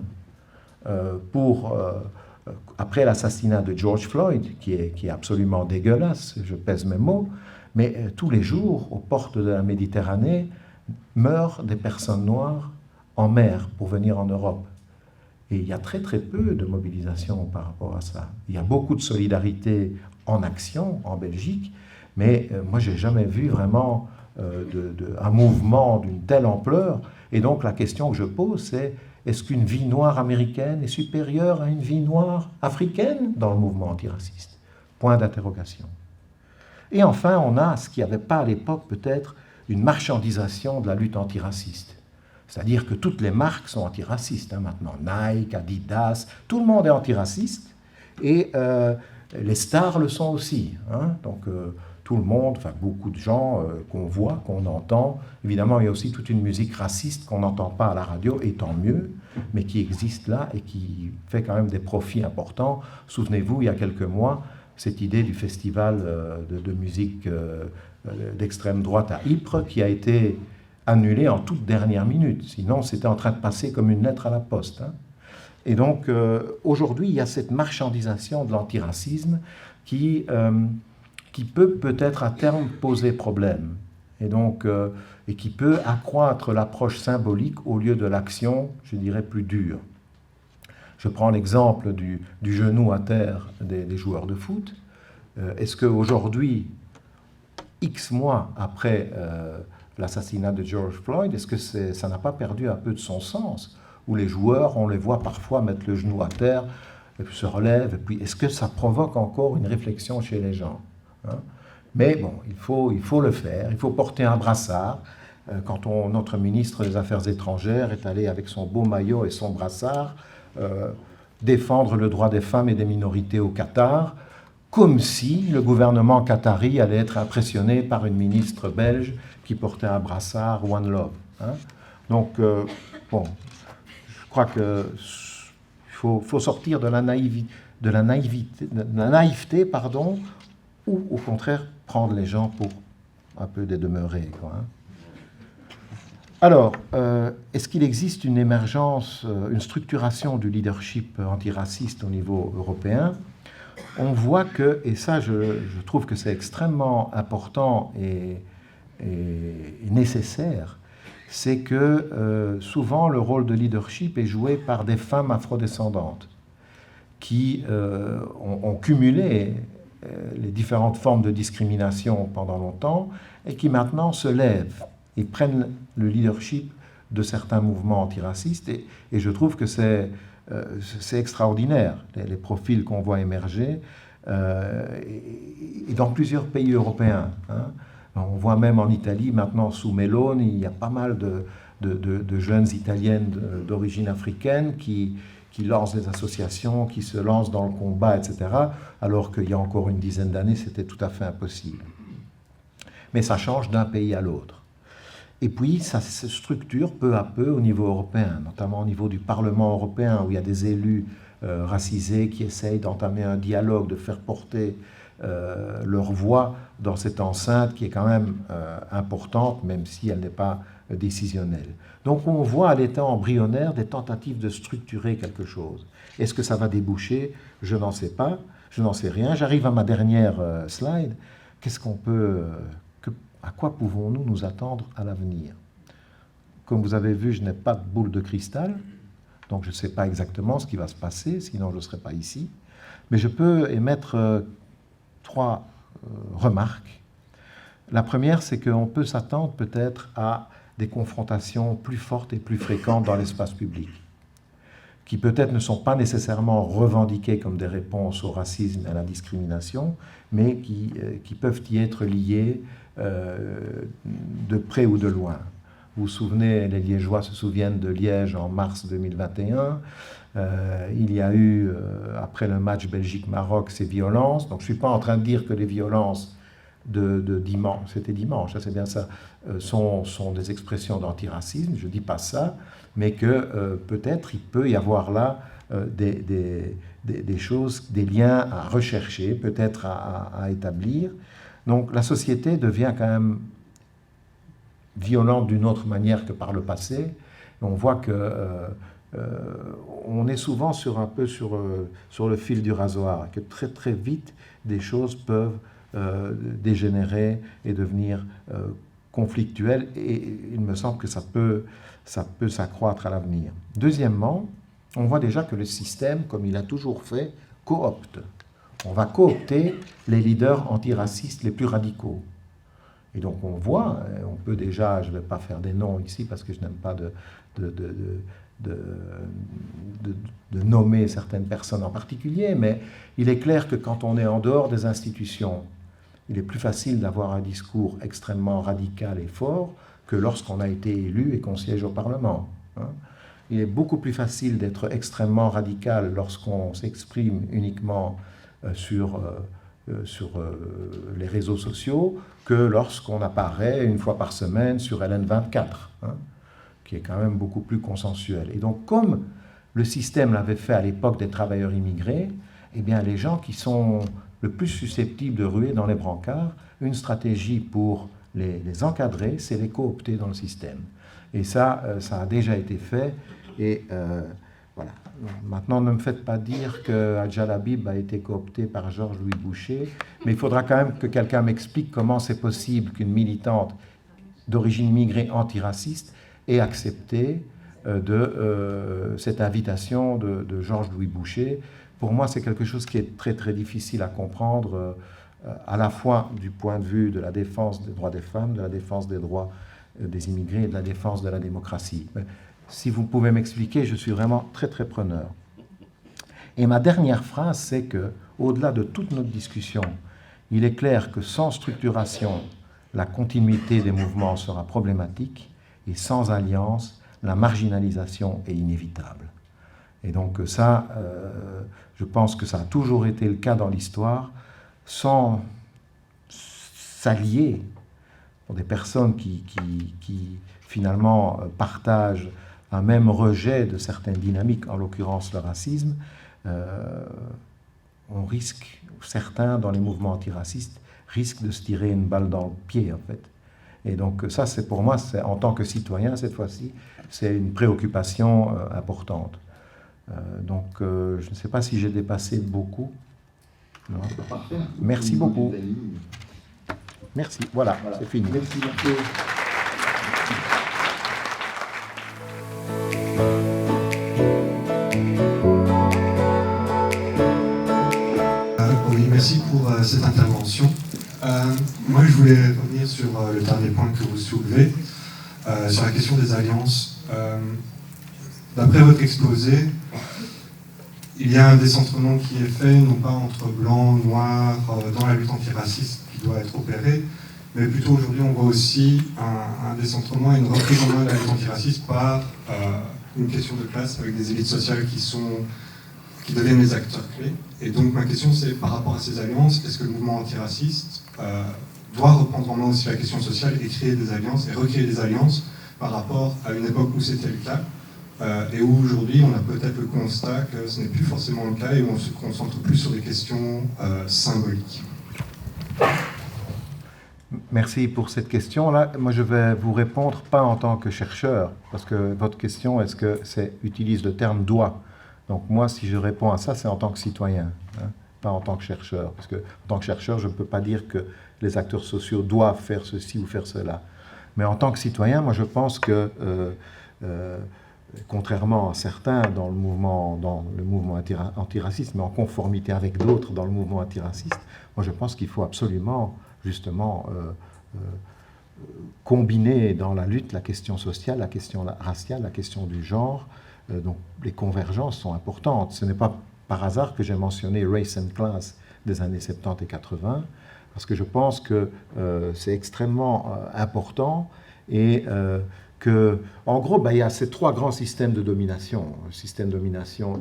S2: après l'assassinat de George Floyd, qui est absolument dégueulasse, je pèse mes mots, mais tous les jours, aux portes de la Méditerranée, meurent des personnes noires en mer pour venir en Europe. Et il y a très très peu de mobilisation par rapport à ça. Il y a beaucoup de solidarité en action en Belgique, mais moi, je n'ai jamais vu vraiment un mouvement d'une telle ampleur. Et donc la question que je pose, c'est est-ce qu'une vie noire américaine est supérieure à une vie noire africaine dans le mouvement antiraciste ? Point d'interrogation. Et enfin, on a ce qu'il n'y avait pas à l'époque, peut-être, une marchandisation de la lutte antiraciste. C'est-à-dire que toutes les marques sont antiracistes, hein, maintenant. Nike, Adidas, tout le monde est antiraciste. Et les stars le sont aussi. Hein, donc tout le monde, enfin beaucoup de gens qu'on voit, qu'on entend. Évidemment, il y a aussi toute une musique raciste qu'on n'entend pas à la radio, et tant mieux, mais qui existe là et qui fait quand même des profits importants. Souvenez-vous, il y a quelques mois, cette idée du festival de musique d'extrême droite à Ypres qui a été annulée en toute dernière minute. Sinon, c'était en train de passer comme une lettre à la poste. Hein. Et donc, aujourd'hui, il y a cette marchandisation de l'antiracisme qui qui peut peut-être à terme poser problème, et qui peut accroître l'approche symbolique au lieu de l'action, je dirais, plus dure. Je prends l'exemple du genou à terre des joueurs de foot. Est-ce qu'aujourd'hui, X mois après l'assassinat de George Floyd, est-ce que ça n'a pas perdu un peu de son sens? Où les joueurs, on les voit parfois mettre le genou à terre, et puis se relèvent, et puis est-ce que ça provoque encore une réflexion chez les gens, hein? Mais bon, il faut le faire, il faut porter un brassard. Quand notre ministre des Affaires étrangères est allé avec son beau maillot et son brassard défendre le droit des femmes et des minorités au Qatar, comme si le gouvernement qatari allait être impressionné par une ministre belge qui portait un brassard One Love, hein. Donc, bon, je crois qu'il faut sortir de la naïveté, pardon, ou au contraire prendre les gens pour un peu des demeurés, quoi, hein. Alors, est-ce qu'il existe une émergence, une structuration du leadership antiraciste au niveau européen? On voit que, et ça je trouve que c'est extrêmement important et nécessaire, c'est que souvent le rôle de leadership est joué par des femmes afrodescendantes qui ont cumulé les différentes formes de discrimination pendant longtemps et qui maintenant se lèvent et prennent le leadership de certains mouvements antiracistes. Et je trouve que c'est extraordinaire, les profils qu'on voit émerger, et dans plusieurs pays européens, hein. On voit même en Italie, maintenant sous Meloni, il y a pas mal de jeunes italiennes d'origine africaine qui lancent des associations, qui se lancent dans le combat, etc., alors qu'il y a encore une dizaine d'années, c'était tout à fait impossible. Mais ça change d'un pays à l'autre. Et puis, ça se structure peu à peu au niveau européen, notamment au niveau du Parlement européen, où il y a des élus racisés qui essayent d'entamer un dialogue, de faire porter leur voix dans cette enceinte qui est quand même importante, même si elle n'est pas décisionnelle. Donc on voit à l'état embryonnaire des tentatives de structurer quelque chose. Est-ce que ça va déboucher? Je n'en sais pas, je n'en sais rien. J'arrive à ma dernière slide. Qu'est-ce qu'on peut... à quoi pouvons-nous nous attendre à l'avenir? Comme vous avez vu, je n'ai pas de boule de cristal, donc je ne sais pas exactement ce qui va se passer, sinon je ne serais pas ici. Mais je peux émettre trois remarques. La première, c'est qu'on peut s'attendre peut-être à des confrontations plus fortes et plus fréquentes dans l'espace public, qui peut-être ne sont pas nécessairement revendiquées comme des réponses au racisme et à la discrimination, mais qui peuvent y être liées de près ou de loin. Vous vous souvenez, les Liégeois se souviennent de Liège en mars 2021. Il y a eu, après le match Belgique-Maroc, ces violences. Donc je ne suis pas en train de dire que les violences de dimanche, c'était dimanche, c'est bien ça, sont des expressions d'antiracisme. Je ne dis pas ça, mais que peut-être il peut y avoir là des choses, des liens à rechercher, peut-être à établir. Donc la société devient quand même violente d'une autre manière que par le passé. On voit que on est souvent un peu sur le fil du rasoir, que très très vite des choses peuvent dégénérer et devenir conflictuelles, et il me semble que ça peut s'accroître à l'avenir. Deuxièmement, on voit déjà que le système, comme il a toujours fait, coopte. On va coopter les leaders antiracistes les plus radicaux. Et donc on voit, on peut déjà, je ne vais pas faire des noms ici parce que je n'aime pas de nommer certaines personnes en particulier, mais il est clair que quand on est en dehors des institutions, il est plus facile d'avoir un discours extrêmement radical et fort que lorsqu'on a été élu et qu'on siège au Parlement, hein. Il est beaucoup plus facile d'être extrêmement radical lorsqu'on s'exprime uniquement sur les réseaux sociaux que lorsqu'on apparaît une fois par semaine sur LN24, hein, qui est quand même beaucoup plus consensuel. Et donc, comme le système l'avait fait à l'époque des travailleurs immigrés, eh bien, les gens qui sont le plus susceptibles de ruer dans les brancards, une stratégie pour les encadrer, c'est les coopter dans le système. Et ça a déjà été fait. Et Voilà. Maintenant, ne me faites pas dire que Adjal Habib a été coopté par Georges-Louis Boucher, mais il faudra quand même que quelqu'un m'explique comment c'est possible qu'une militante d'origine immigrée antiraciste ait accepté cette invitation de Georges-Louis Boucher. Pour moi, c'est quelque chose qui est très très difficile à comprendre, à la fois du point de vue de la défense des droits des femmes, de la défense des droits des immigrés et de la défense de la démocratie. Si vous pouvez m'expliquer, je suis vraiment très très preneur. Et ma dernière phrase, c'est que, au-delà de toute notre discussion, il est clair que sans structuration, la continuité des mouvements sera problématique, et sans alliance, la marginalisation est inévitable. Et donc ça, je pense que ça a toujours été le cas dans l'histoire, sans s'allier pour des personnes qui finalement partagent un même rejet de certaines dynamiques, en l'occurrence le racisme, on risque, certains dans les mouvements antiracistes, risquent de se tirer une balle dans le pied, en fait. Et donc ça, c'est pour moi, en tant que citoyen, cette fois-ci, c'est une préoccupation importante. Donc je ne sais pas si j'ai dépassé beaucoup. Non. Merci beaucoup. Merci. Voilà. C'est fini.
S1: Merci beaucoup. Oui, merci pour cette intervention. Moi, je voulais revenir sur le dernier point que vous soulevez, sur la question des alliances. D'après votre exposé, il y a un décentrement qui est fait, non pas entre blancs, noirs, dans la lutte antiraciste qui doit être opérée, mais plutôt aujourd'hui on voit aussi un décentrement et une reprise en main de la lutte antiraciste par une question de classe avec des élites sociales qui deviennent les acteurs clés. Et donc ma question c'est, par rapport à ces alliances, est-ce que le mouvement antiraciste doit reprendre en main aussi la question sociale et créer des alliances et recréer des alliances par rapport à une époque où c'était le cas et où aujourd'hui on a peut-être le constat que ce n'est plus forcément le cas et où on se concentre plus sur des questions symboliques.
S2: Merci pour cette question-là. Moi, je vais vous répondre pas en tant que chercheur, parce que votre question, est-ce que utilise le terme « doit ». Donc moi, si je réponds à ça, c'est en tant que citoyen, hein, pas en tant que chercheur. Parce que en tant que chercheur, je ne peux pas dire que les acteurs sociaux doivent faire ceci ou faire cela. Mais en tant que citoyen, moi, je pense que, contrairement à certains dans le mouvement antiraciste, mais en conformité avec d'autres dans le mouvement antiraciste, moi, je pense qu'il faut absolument justement combiner dans la lutte la question sociale, la question raciale, la question du genre. Donc les convergences sont importantes. Ce n'est pas par hasard que j'ai mentionné Race and Class des années 70 et 80, parce que je pense que c'est extrêmement important et que, en gros, il y a ces trois grands systèmes de domination. Un système de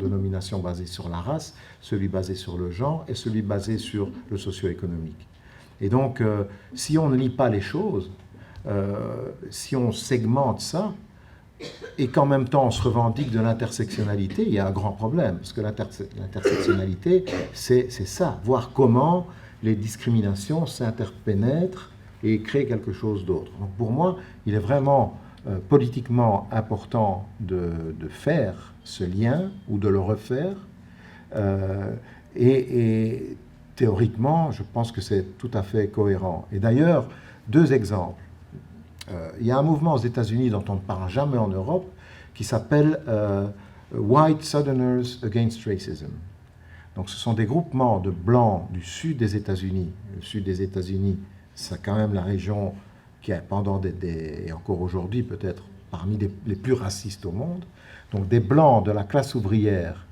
S2: domination basé sur la race, celui basé sur le genre et celui basé sur le socio-économique. Et donc, si on ne lie pas les choses, si on segmente ça, et qu'en même temps on se revendique de l'intersectionnalité, il y a un grand problème, parce que l'intersectionnalité, c'est ça, voir comment les discriminations s'interpénètrent et créent quelque chose d'autre. Donc pour moi, il est vraiment politiquement important de faire ce lien, ou de le refaire, et théoriquement, je pense que c'est tout à fait cohérent. Et d'ailleurs, deux exemples. Il y a un mouvement aux États-Unis dont on ne parle jamais en Europe qui s'appelle White Southerners Against Racism. Donc ce sont des groupements de blancs du sud des États-Unis. Le sud des États-Unis, c'est quand même la région qui a pendant et encore aujourd'hui peut-être parmi les plus racistes au monde. Donc des blancs de la classe ouvrière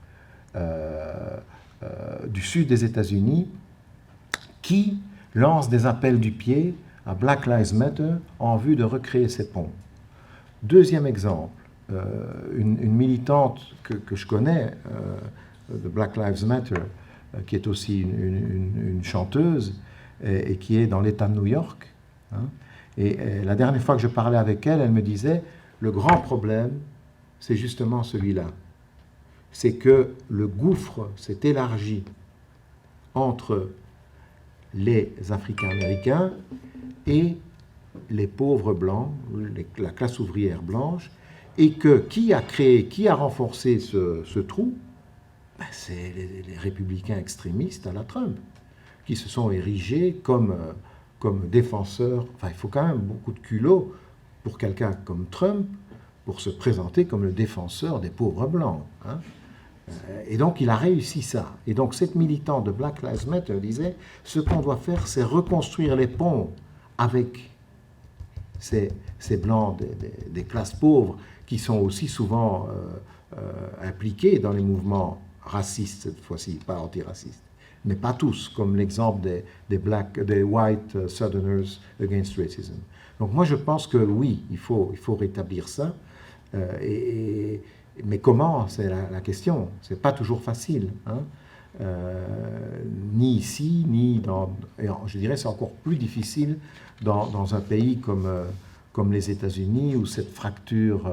S2: du sud des États-Unis qui lancent des appels du pied à Black Lives Matter en vue de recréer ces ponts. Deuxième exemple, une militante que je connais de Black Lives Matter, qui est aussi une chanteuse et qui est dans l'État de New York. Hein, et la dernière fois que je parlais avec elle, elle me disait, le grand problème, c'est justement celui-là. C'est que le gouffre s'est élargi entre les Africains-Américains et les pauvres blancs, la classe ouvrière blanche, et que qui a renforcé ce trou? Ben, c'est les républicains extrémistes à la Trump, qui se sont érigés comme défenseurs. Enfin, il faut quand même beaucoup de culot pour quelqu'un comme Trump pour se présenter comme le défenseur des pauvres blancs. Hein. Et donc, il a réussi ça. Et donc, cette militante de Black Lives Matter disait, ce qu'on doit faire, c'est reconstruire les ponts avec ces blancs des classes pauvres qui sont aussi souvent impliqués dans les mouvements racistes, cette fois-ci, pas antiracistes. Mais pas tous, comme l'exemple des White Southerners Against Racism. Donc moi, je pense que oui, il faut rétablir ça. Mais comment, c'est la question. C'est pas toujours facile. Hein. Ni ici, ni dans... Et je dirais c'est encore plus difficile dans un pays comme les États-Unis, où cette fracture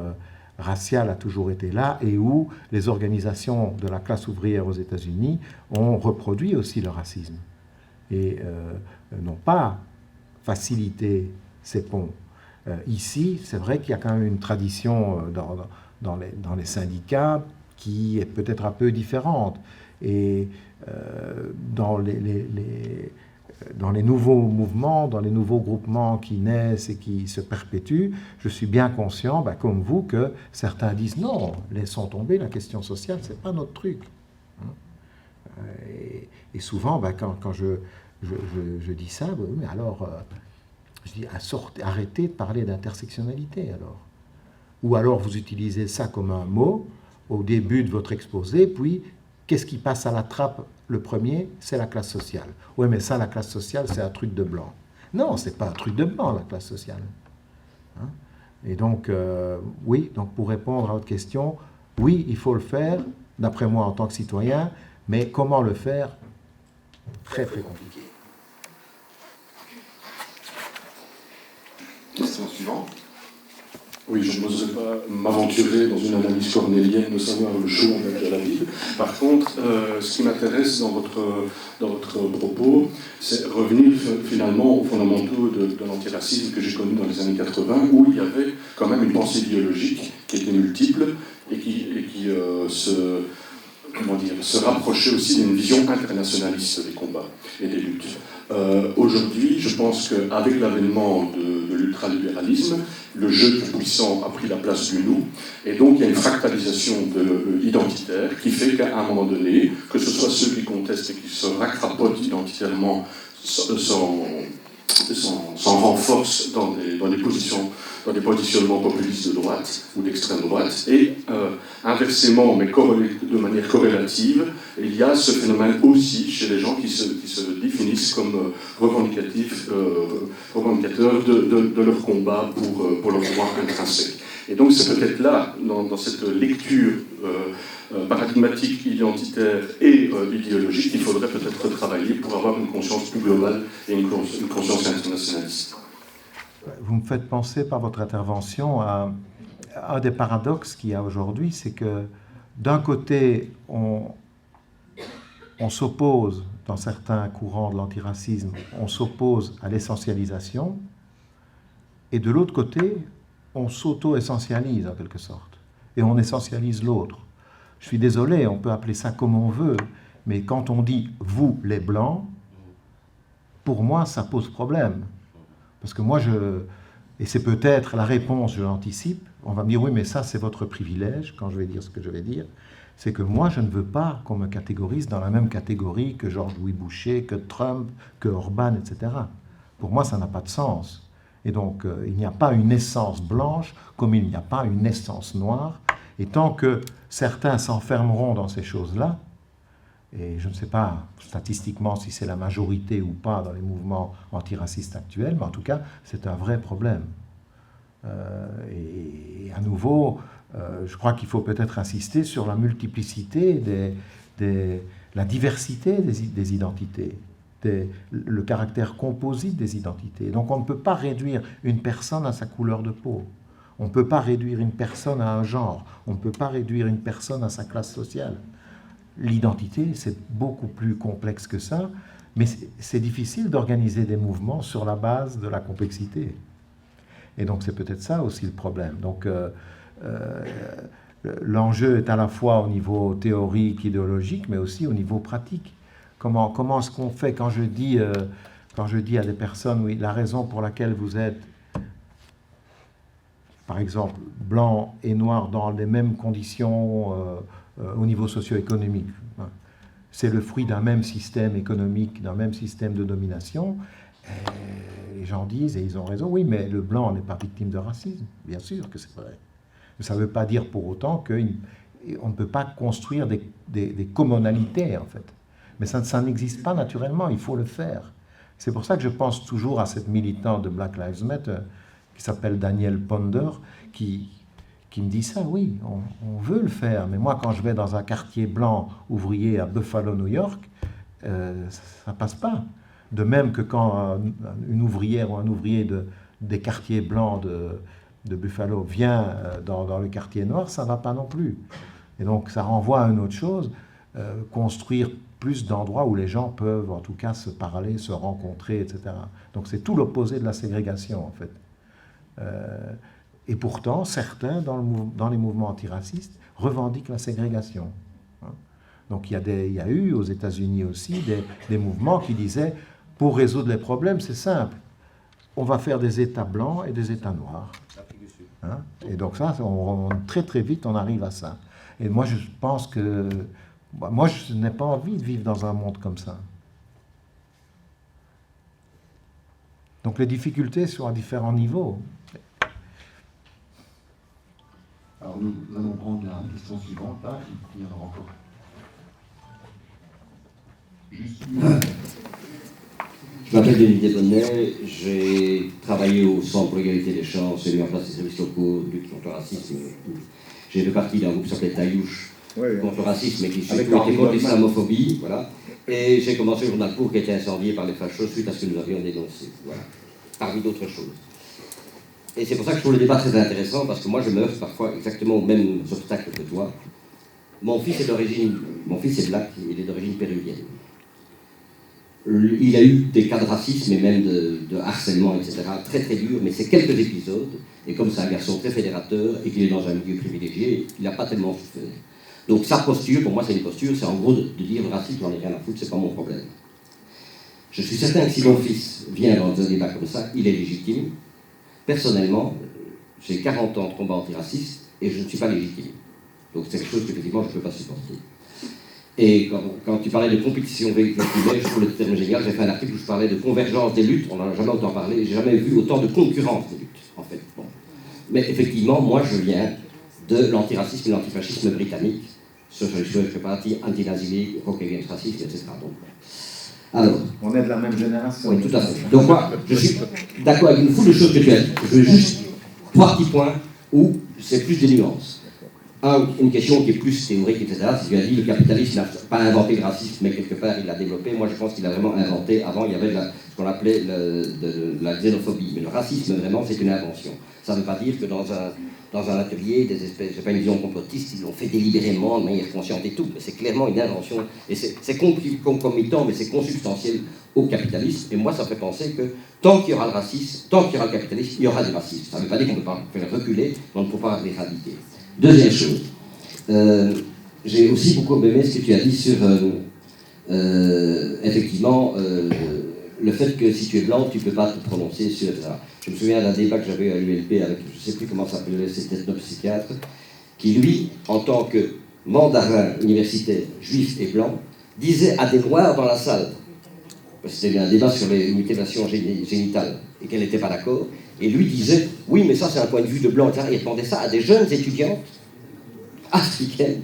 S2: raciale a toujours été là et où les organisations de la classe ouvrière aux États-Unis ont reproduit aussi le racisme et n'ont pas facilité ces ponts. Ici, c'est vrai qu'il y a quand même une tradition dans les syndicats qui est peut-être un peu différente. Et dans les nouveaux mouvements, dans les nouveaux groupements qui naissent et qui se perpétuent, je suis bien conscient, comme vous, que certains disent non, laissons tomber la question sociale, c'est pas notre truc. Et souvent, quand je dis ça, mais alors, je dis arrêtez de parler d'intersectionnalité alors. Ou alors vous utilisez ça comme un mot au début de votre exposé, puis qu'est-ce qui passe à la trappe? Le premier, c'est la classe sociale. Oui, mais ça, la classe sociale, c'est un truc de blanc. Non, c'est pas un truc de blanc, la classe sociale. Hein? Et donc, oui, donc pour répondre à votre question, oui, il faut le faire, d'après moi, en tant que citoyen, mais comment le faire? Très, très compliqué.
S3: Question suivante. Oui, je n'oserais pas m'aventurer dans une analyse cornélienne de savoir le chaud avec la ville. Par contre, ce qui m'intéresse dans votre propos, c'est revenir finalement aux fondamentaux de l'antiracisme que j'ai connu dans les années 80, où il y avait quand même une pensée idéologique qui était multiple et qui se rapprochait aussi d'une vision internationaliste des combats et des luttes. Aujourd'hui, je pense qu'avec l'avènement de l'ultralibéralisme, le jeu du puissant a pris la place du nous, et donc il y a une fractalisation identitaire qui fait qu'à un moment donné, que ce soit ceux qui contestent et qui se racrapotent identitairement s'en renforcent dans des positionnements populistes de droite ou d'extrême droite, et inversement, mais de manière corrélative, il y a ce phénomène aussi chez les gens qui se définissent comme revendicateurs de leur combat pour leurs droits intrinsèques. Et donc c'est peut-être là, dans cette lecture paradigmatique, identitaire et idéologique, qu'il faudrait peut-être travailler pour avoir une conscience plus globale et une conscience internationaliste.
S2: Vous me faites penser par votre intervention à un des paradoxes qu'il y a aujourd'hui, c'est que d'un côté, on s'oppose, dans certains courants de l'antiracisme, on s'oppose à l'essentialisation, et de l'autre côté, on s'auto-essentialise en quelque sorte, et on essentialise l'autre. Je suis désolé, on peut appeler ça comme on veut, mais quand on dit « vous, les Blancs », pour moi, ça pose problème. Parce que moi, et c'est peut-être la réponse, je l'anticipe, on va me dire « oui, mais ça, c'est votre privilège », quand je vais dire ce que je vais dire, c'est que moi, je ne veux pas qu'on me catégorise dans la même catégorie que Georges-Louis Boucher, que Trump, que Orban, etc. Pour moi, ça n'a pas de sens. Et donc, il n'y a pas une essence blanche comme il n'y a pas une essence noire. Et tant que certains s'enfermeront dans ces choses-là, et je ne sais pas statistiquement si c'est la majorité ou pas dans les mouvements antiracistes actuels, mais en tout cas, c'est un vrai problème. Et à nouveau, je crois qu'il faut peut-être insister sur la multiplicité, la diversité des identités, le caractère composite des identités. Donc on ne peut pas réduire une personne à sa couleur de peau. On ne peut pas réduire une personne à un genre. On ne peut pas réduire une personne à sa classe sociale. L'identité, c'est beaucoup plus complexe que ça, mais c'est difficile d'organiser des mouvements sur la base de la complexité. Et donc c'est peut-être ça aussi le problème. Donc l'enjeu est à la fois au niveau théorique, idéologique, mais aussi au niveau pratique. Comment est-ce qu'on fait quand je dis à des personnes, oui, la raison pour laquelle vous êtes, par exemple, blanc et noir dans les mêmes conditions au niveau socio-économique, hein, c'est le fruit d'un même système économique, d'un même système de domination. Et les gens disent, et ils ont raison, oui, mais le blanc n'est pas victime de racisme. Bien sûr que c'est vrai. Mais ça ne veut pas dire pour autant qu'on ne peut pas construire des commonalités, en fait. Mais ça n'existe pas naturellement, il faut le faire. C'est pour ça que je pense toujours à cette militante de Black Lives Matter, qui s'appelle Danielle Ponder, qui me dit ça, oui, on veut le faire. Mais moi, quand je vais dans un quartier blanc ouvrier à Buffalo, New York, ça ne passe pas. De même que quand une ouvrière ou un ouvrier des quartiers blancs de Buffalo vient dans le quartier noir, ça ne va pas non plus. Et donc, ça renvoie à une autre chose, construire plus d'endroits où les gens peuvent, en tout cas, se parler, se rencontrer, etc. Donc, c'est tout l'opposé de la ségrégation, en fait. Et pourtant, certains, dans les mouvements antiracistes, revendiquent la ségrégation. Donc, il y a eu, aux États-Unis aussi, des mouvements qui disaient, pour résoudre les problèmes, c'est simple. On va faire des États blancs et des États noirs. Hein? Et donc ça, très très vite, on arrive à ça. Et moi, je pense que... Moi, je n'ai pas envie de vivre dans un monde comme ça. Donc les difficultés sont à différents niveaux.
S4: Alors nous allons prendre la question suivante, là, il y en aura encore. Juste
S5: Je m'appelle Denis Desbonnet, j'ai travaillé au Centre pour l'égalité des chances, j'ai mis en place des services locaux de lutte contre le racisme. J'ai fait partie d'un groupe qui s'appelait Taïouche contre le racisme et qui était contre l'islamophobie. Voilà. Et j'ai commencé le journal Pour qui a été incendié par les fachos suite à ce que nous avions dénoncé. Voilà. Parmi d'autres choses. Et c'est pour ça que je trouve le débat très intéressant, parce que moi je me heurte parfois exactement aux mêmes obstacles que toi. Mon fils est black, il est d'origine péruvienne. Il a eu des cas de racisme et même de harcèlement, etc., très très durs, mais c'est quelques épisodes, et comme c'est un garçon très fédérateur et qu'il est dans un milieu privilégié, il n'a pas tellement souffert. Donc sa posture, pour moi c'est une posture, c'est en gros de dire le racisme, j'en ai rien à foutre, c'est pas mon problème. Je suis certain que si mon fils vient dans un débat comme ça, il est légitime. Personnellement, j'ai 40 ans de combat antiraciste et je ne suis pas légitime. Donc c'est quelque chose qu'effectivement je ne peux pas supporter. Et quand tu parlais de compétition véhiculaire, je trouve le terme génial, j'ai fait un article où je parlais de convergence des luttes, on n'en a jamais autant parlé, j'ai jamais vu autant de concurrence des luttes, en fait. Bon. Mais effectivement, moi je viens de l'antiracisme et l'antifascisme britannique, je fais partie anti-nazi, rock against racisme, etc. Donc, alors,
S2: on est de la même génération.
S5: Oui, tout à fait. Donc moi, je suis d'accord avec une foule de choses que tu as dit. Je veux juste 3 petits points où c'est plus des nuances. Une question qui est plus théorique, etc. Si tu as dit le capitalisme n'a pas inventé le racisme, mais quelque part il l'a développé. Moi, je pense qu'il a vraiment inventé. Avant, il y avait ce qu'on appelait la xénophobie. Mais le racisme, vraiment, c'est une invention. Ça ne veut pas dire que dans un atelier, des espèces, c'est pas une vision complotiste, ils l'ont fait délibérément, de manière consciente et tout. Mais c'est clairement une invention. Et c'est concomitant, mais c'est consubstantiel au capitalisme. Et moi, ça me fait penser que tant qu'il y aura le racisme, tant qu'il y aura le capitalisme, il y aura du racisme. Ça ne veut pas dire qu'on ne peut pas faire reculer, mais on ne peut pas l'éradiquer. Deuxième chose, j'ai aussi beaucoup aimé ce que tu as dit sur, effectivement, le fait que si tu es blanc, tu ne peux pas te prononcer sur ça. Je me souviens d'un débat que j'avais à l'ULP avec, je ne sais plus comment ça s'appelait, c'était notre psychiatre, qui lui, en tant que mandarin universitaire, juif et blanc, disait à des noirs dans la salle, parce que c'était un débat sur les mutilations génitales, et qu'elle n'était pas d'accord, et lui disait, oui, mais ça c'est un point de vue de blanc, etc. Et il demandait ça à des jeunes étudiantes africaines.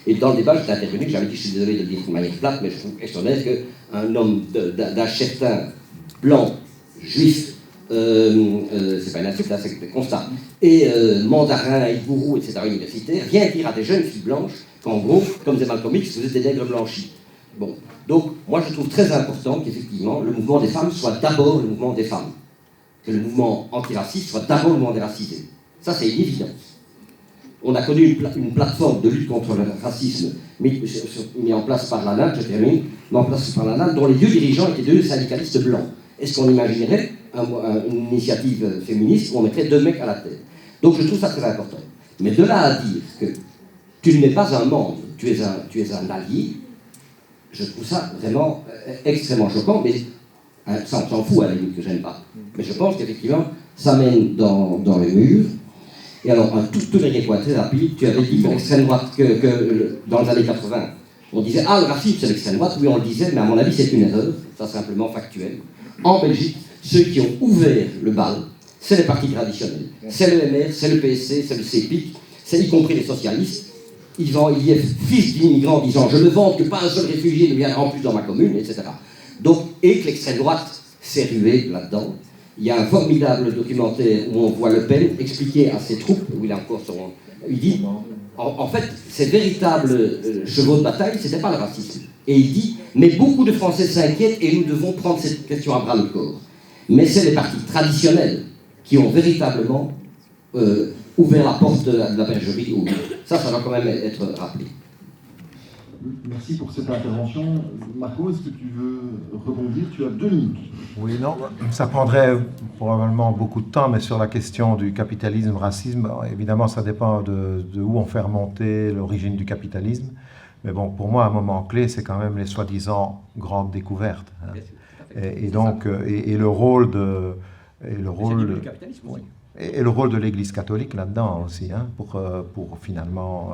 S5: Et dans le débat, j'étais intervenu, j'avais dit, je suis désolé de le dire de manière plate, mais je trouve extraordinaire qu'un homme d'un certain blanc, juif, c'est pas une insulte, là, c'est un constat, et mandarin, gourou, etc., universitaire, vient dire à des jeunes filles blanches qu'en gros, comme des Malcolm X, vous êtes des nègres blanchis. Bon. Donc, moi je trouve très important qu'effectivement, le mouvement des femmes soit d'abord le mouvement des femmes. Que le mouvement antiraciste soit d'abord le mouvement des racisés. Ça, c'est une évidence. On a connu une plateforme de lutte contre le racisme mis en place par l'ANAM, je termine, mis en place par l'ANAM, dont les deux dirigeants étaient deux syndicalistes blancs. Est-ce qu'on imaginerait une initiative féministe où on mettrait 2 mecs à la tête? Donc je trouve ça très important. Mais de là à dire que tu n'es pas un membre, tu es un allié, je trouve ça vraiment extrêmement choquant, mais ça on s'en fout à la limite que j'aime pas. Mais je pense qu'effectivement, ça mène dans les murs. Et alors, un tout dernier point très rapide, tu avais dit que l'extrême droite, que dans les années 80, on disait « Ah, le racisme, c'est l'extrême droite ». Oui, on le disait, mais à mon avis, c'est une erreur. Ça, simplement factuel. En Belgique, ceux qui ont ouvert le bal, c'est les partis traditionnels. C'est le MR, c'est le PSC, c'est le CEPIC, c'est y compris les socialistes. Ils y est fils d'immigrants disant « Je me vante que pas un seul réfugié ne viendra en plus dans ma commune », etc. Donc, et que l'extrême droite s'est ruée là-dedans. Il y a un formidable documentaire où on voit Le Pen expliquer à ses troupes, où il a encore son... Il dit, en fait, ces véritables chevaux de bataille, c'était pas le racisme. Et il dit, mais beaucoup de Français s'inquiètent et nous devons prendre cette question à bras-le-corps. Mais c'est les partis traditionnels qui ont véritablement ouvert la porte de la bergerie. Ça doit quand même être rappelé.
S4: Merci pour cette intervention. Marco, est-ce que tu veux rebondir? Tu as 2 minutes.
S2: Oui, non, ça prendrait probablement beaucoup de temps, mais sur la question du capitalisme, racisme, évidemment, ça dépend de où on fait remonter l'origine du capitalisme. Mais bon, pour moi, un moment clé, c'est quand même les soi-disant grandes découvertes. Hein. Et donc, et le rôle de... Et le rôle, oui, et le rôle de l'Église catholique là-dedans aussi, hein, pour finalement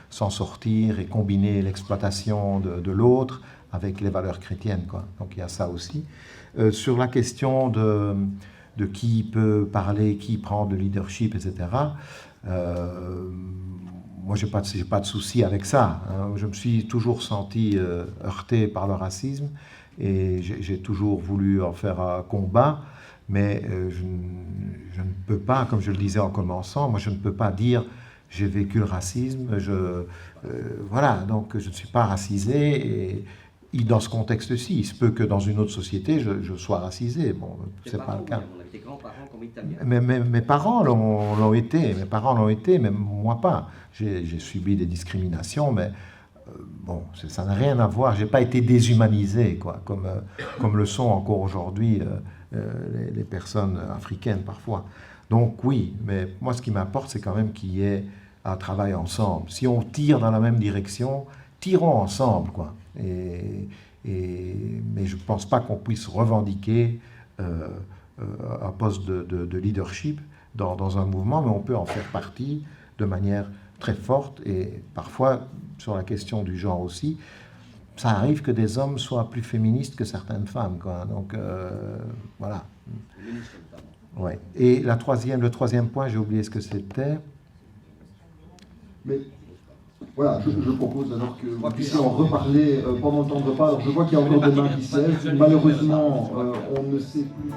S2: s'en sortir et combiner l'exploitation de l'autre avec les valeurs chrétiennes, quoi. Donc il y a ça aussi. Sur la question de qui peut parler, qui prend le leadership, etc., moi, je n'ai pas de souci avec ça. Hein. Je me suis toujours senti heurté par le racisme et j'ai toujours voulu en faire un combat, mais je ne peux pas, comme je le disais en commençant, moi je ne peux pas dire j'ai vécu le racisme, voilà, donc je ne suis pas racisé et dans ce contexte-ci, il se peut que dans une autre société je sois racisé, bon, c'est pas le cas.
S5: On avait tes grands-parents comme italiens.
S2: Mais mes parents l'ont été, mais moi pas. J'ai subi des discriminations, mais bon, ça n'a rien à voir. J'ai pas été déshumanisé, quoi, comme le sont encore aujourd'hui les personnes africaines parfois. Donc oui, mais moi ce qui m'importe, c'est quand même qu'il y ait un travail ensemble. Si on tire dans la même direction, tirons ensemble, quoi. Mais je ne pense pas qu'on puisse revendiquer un poste de leadership dans un mouvement, mais on peut en faire partie de manière très forte et parfois, sur la question du genre aussi, ça arrive que des hommes soient plus féministes que certaines femmes, quoi. Donc, voilà. Ouais. Et le troisième point, j'ai oublié ce que c'était.
S4: Mais voilà, je propose alors que vous puissiez en reparler pendant le temps de repas. Alors je vois qu'il y a encore des mains qui se lèvent. Malheureusement, on ne sait plus.